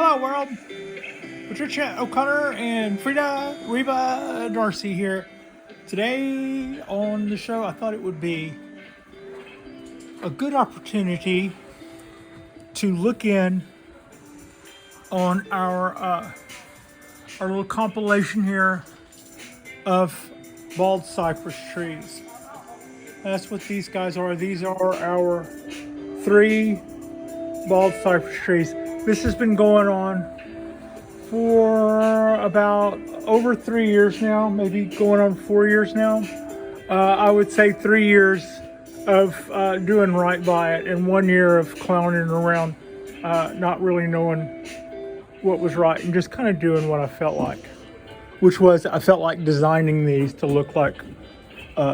Hello world, Patricia O'Connor and Frida Reba Darcy here. Today on the show, I thought it would be a good opportunity to look in on our little compilation here of bald cypress trees. That's what these guys are. These are our 3 bald cypress trees. This has been going on for about over 3 years now, maybe going on 4 years now. I would say 3 years of doing right by it and 1 year of clowning around, not really knowing what was right and just kind of doing what I felt like, which was I felt like designing these to look like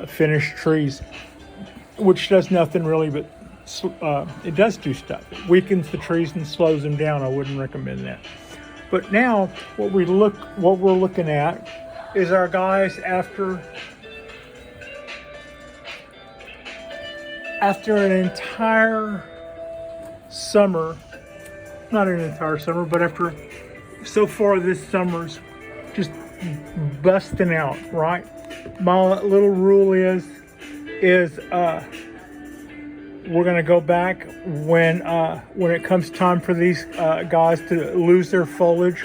finished trees, which does nothing really, but it does do stuff. It weakens the trees and slows them down. I wouldn't recommend that. But now what we're looking at is our guys after an entire summer, not an entire summer, but after so far this summer's just busting out, right? My little rule is we're gonna go back when it comes time for these guys to lose their foliage.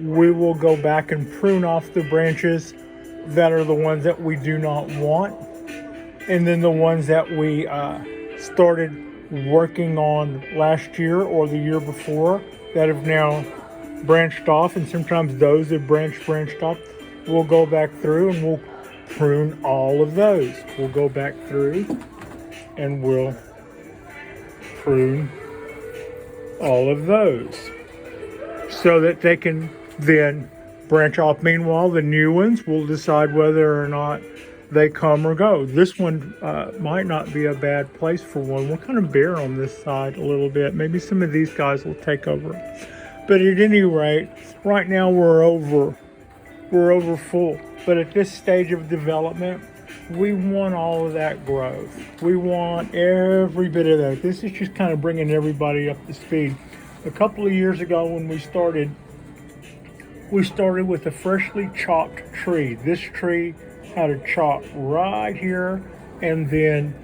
We will go back and prune off the branches that are the ones that we do not want, and then the ones that we started working on last year or the year before that have now branched off, and sometimes those that branched off, we'll go back through and we'll prune all of those. We'll go back through and we'll prune all of those so that they can then branch off. Meanwhile, the new ones will decide whether or not they come or go. This one might not be a bad place for one. We're kind of bare on this side a little bit. Maybe some of these guys will take over. But at any rate, right now we're over full. But at this stage of development, we want all of that growth. We want every bit of that. This is just kind of bringing everybody up to speed. A couple of years ago when we started with a freshly chopped tree. This tree had a chop right here, and then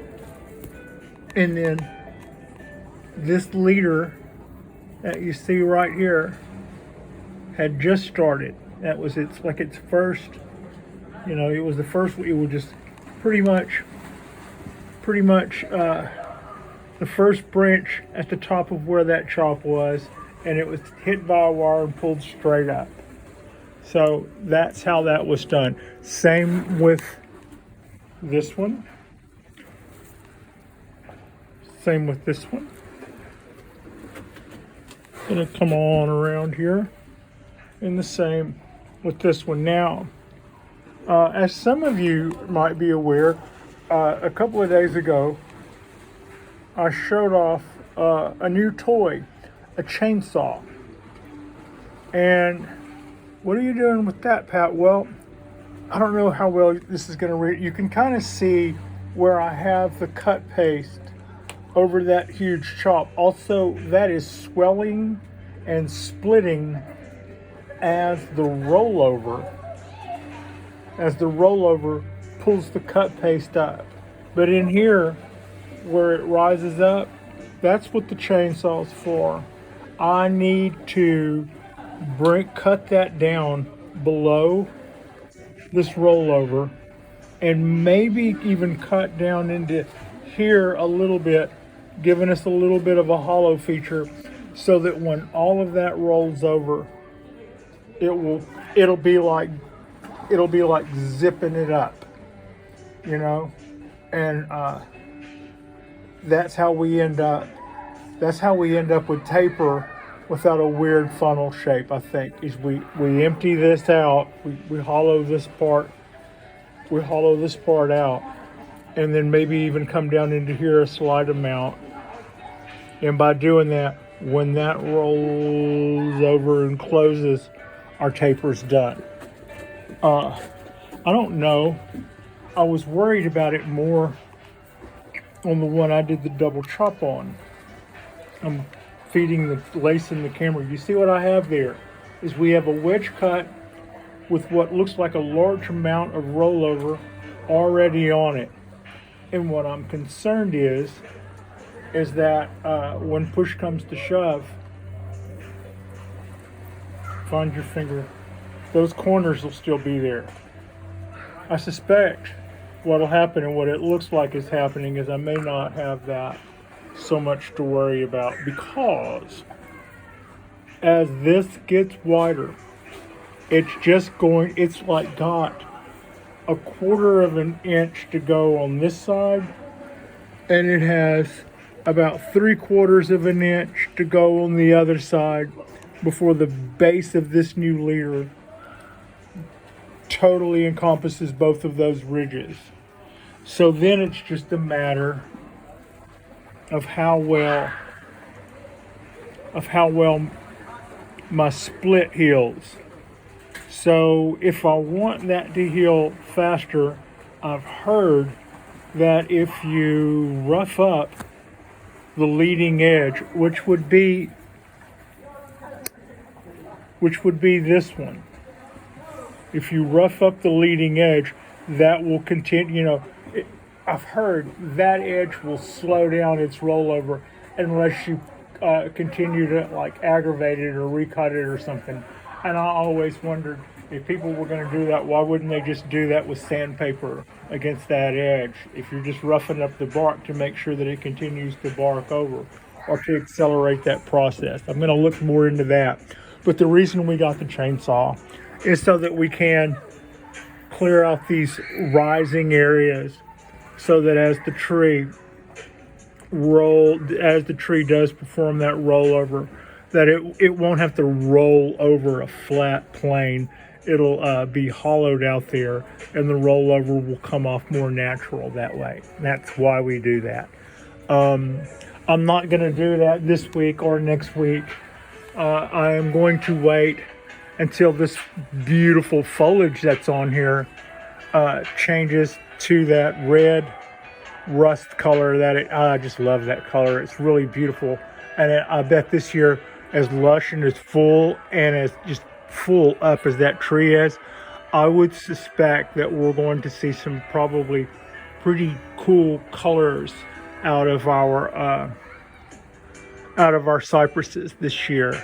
this leader that you see right here had just started. That was its first, it was the first. It was just pretty much the first branch at the top of where that chop was, and it was hit by a wire and pulled straight up. So that's how that was done. Same with this one. Same with this one. Gonna come on around here. And the same with this one. Now, as some of you might be aware, a couple of days ago, I showed off a new toy, a chainsaw. And what are you doing with that, Pat? Well, I don't know how well this is going to read. You can kind of see where I have the cut paste over that huge chop. Also, that is swelling and splitting as the rollover pulls the cut paste up. But in here, where it rises up, that's what the chainsaw's for. I need to cut that down below this rollover, and maybe even cut down into here a little bit, giving us a little bit of a hollow feature, so that when all of that rolls over, it'll be like zipping it up, and that's how we end up with taper without a weird funnel shape. I think is we empty this out, we hollow this part out, and then maybe even come down into here a slight amount, and by doing that, when that rolls over and closes, our taper's done. I don't know, I was worried about it more on the one I did the double chop on. I'm feeding the lace in the camera. You see what I have there is we have a wedge cut with what looks like a large amount of rollover already on it. And what I'm concerned is that when push comes to shove, find your finger, those corners will still be there. I suspect what'll happen and what it looks like is happening is I may not have that so much to worry about, because as this gets wider, it's like got a quarter of an inch to go on this side, and it has about 3/4 of an inch to go on the other side before the base of this new leader totally encompasses both of those ridges. So then it's just a matter of how well my split heals. So if I want that to heal faster, I've heard that if you rough up the leading edge, which would be this one. If you rough up the leading edge, that will continue, I've heard that edge will slow down its rollover unless you continue to like aggravate it or recut it or something. And I always wondered, if people were going to do that, why wouldn't they just do that with sandpaper against that edge? If you're just roughing up the bark to make sure that it continues to bark over, or to accelerate that process. I'm going to look more into that. But the reason we got the chainsaw is so that we can clear out these rising areas, so that as the tree does perform that rollover, that it won't have to roll over a flat plane. It'll be hollowed out there, and the rollover will come off more natural that way. That's why we do that. I'm not going to do that this week or next week. I am going to wait until this beautiful foliage that's on here changes to that red rust color. I just love that color. It's really beautiful. And I bet this year, as lush and as full and as just full up as that tree is, I would suspect that we're going to see some probably pretty cool colors out of our cypresses this year.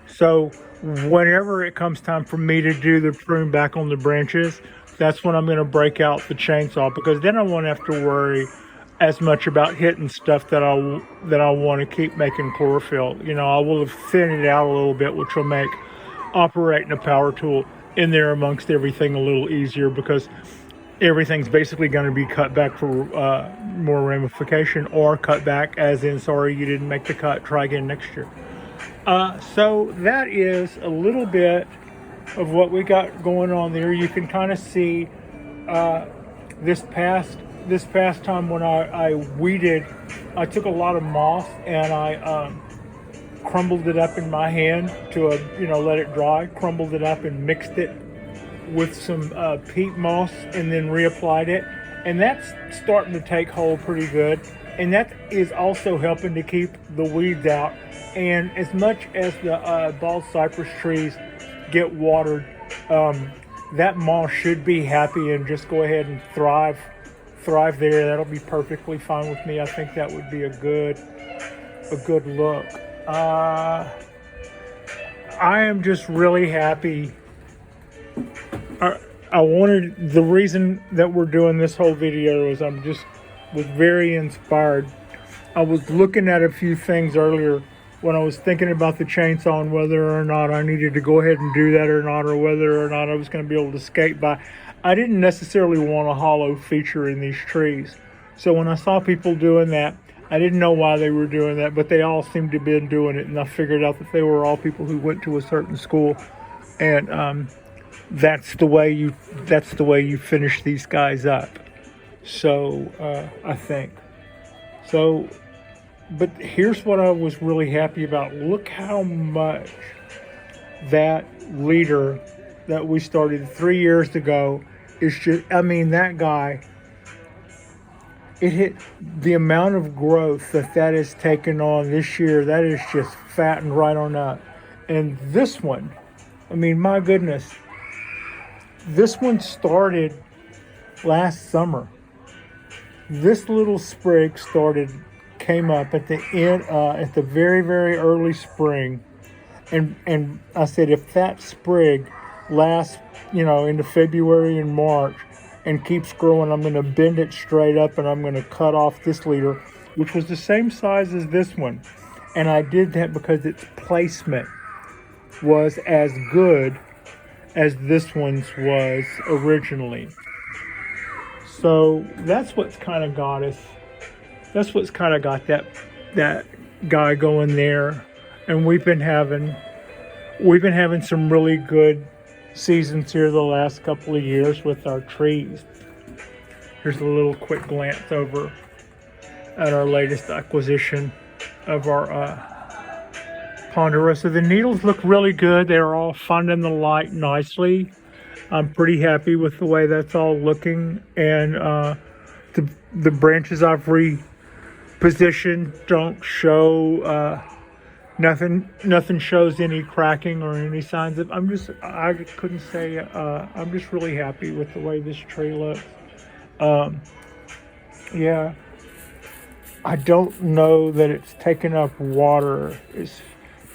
So whenever it comes time for me to do the prune back on the branches, that's when I'm going to break out the chainsaw, because then I won't have to worry as much about hitting stuff that I want to keep making chlorophyll. I will have thinned it out a little bit, which will make operating a power tool in there amongst everything a little easier, because everything's basically going to be cut back for more ramification, or cut back as in, sorry, you didn't make the cut, try again next year. So that is a little bit of what we got going on there. You can kind of see this past time when I weeded, I took a lot of moss and I crumbled it up in my hand to let it dry, crumbled it up and mixed it with some peat moss, and then reapplied it, and that's starting to take hold pretty good, and that is also helping to keep the weeds out. And as much as the bald cypress trees get watered, that moss should be happy and just go ahead and thrive there. That'll be perfectly fine with me. I think that would be a good look. I am just really happy. The reason that we're doing this whole video is was very inspired. I was looking at a few things earlier when I was thinking about the chainsaw and whether or not I needed to go ahead and do that or not, or whether or not I was going to be able to skate by. I didn't necessarily want a hollow feature in these trees. So when I saw people doing that, I didn't know why they were doing that, but they all seemed to have been doing it, and I figured out that they were all people who went to a certain school, and that's the way you finish these guys up. So I think so. But here's what I was really happy about. Look how much that leader that we started 3 years ago is just, that guy it hit the amount of growth that has taken on this year. That is just fattened right on up. And this one, I mean, my goodness, this one started last summer. This little sprig came up at the end, at the very, very early spring. And I said, if that sprig lasts, into February and March and keeps growing, I'm going to bend it straight up and I'm going to cut off this leader, which was the same size as this one. And I did that because its placement was as good as this one's was originally. So that's what's kind of got us. That's what's kind of got that guy going there. And we've been having some really good seasons here the last couple of years with our trees. Here's a little quick glance over at our latest acquisition of our ponderosa. The needles look really good. They're all finding the light nicely. I'm pretty happy with the way that's all looking, and the branches I've repositioned don't show. Nothing shows any cracking or any signs of. I couldn't say. I'm just really happy with the way this tree looks. Yeah. I don't know that it's taken up water,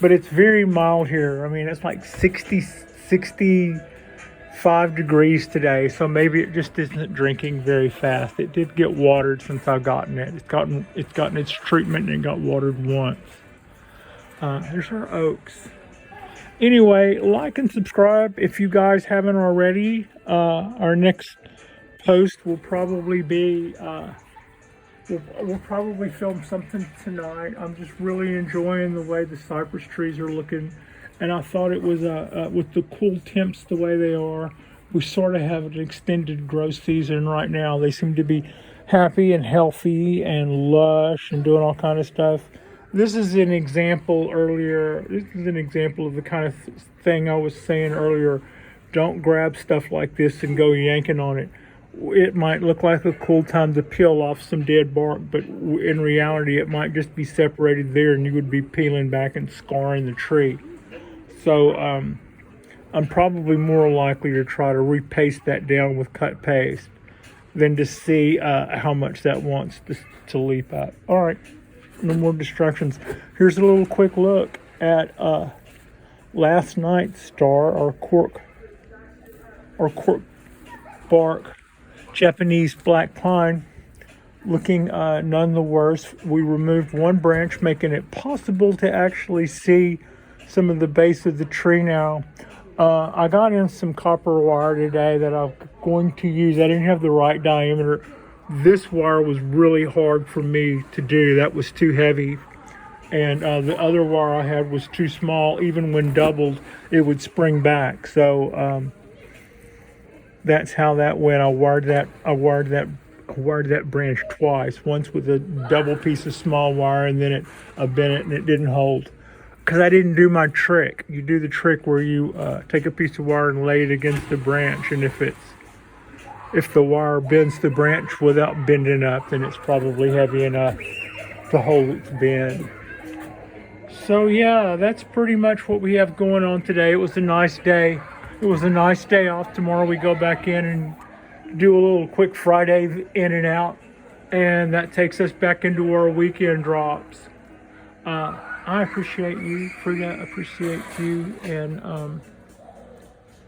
but it's very mild here. I mean, it's like 65 degrees today, so maybe it just isn't drinking very fast. It did get watered since I've gotten it. It's gotten its treatment and it got watered once. Here's our oaks. Anyway, like and subscribe if you guys haven't already. Our next post will probably be, we'll probably film something tonight. I'm just really enjoying the way the cypress trees are looking. And I thought it was, with the cool temps the way they are, we sort of have an extended growth season right now. They seem to be happy and healthy and lush and doing all kind of stuff. This is an example earlier. This is an example of the kind of thing I was saying earlier. Don't grab stuff like this and go yanking on it. It might look like a cool time to peel off some dead bark, but in reality, it might just be separated there and you would be peeling back and scarring the tree. So I'm probably more likely to try to repaste that down with cut paste than to see how much that wants to leap up. All right. No more distractions. Here's a little quick look at last night's star, our cork bark Japanese black pine, looking none the worse. We removed one branch, making it possible to actually see some of the base of the tree now. I got in some copper wire today that I'm going to use. I didn't have the right diameter. This wire was really hard for me to do. That was too heavy. And the other wire I had was too small. Even when doubled, it would spring back. So that's how that went. I wired that branch twice. Once with a double piece of small wire, and then I bent it and it didn't hold. Because I didn't do my trick. You do the trick where you take a piece of wire and lay it against the branch, and if the wire bends the branch without bending up, then it's probably heavy enough to hold its bend. So yeah, that's pretty much what we have going on today. It was a nice day. It was a nice day off. Tomorrow we go back in and do a little quick Friday in and out, and that takes us back into our weekend drops. I appreciate you for that. Appreciate you, and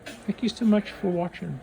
thank you so much for watching.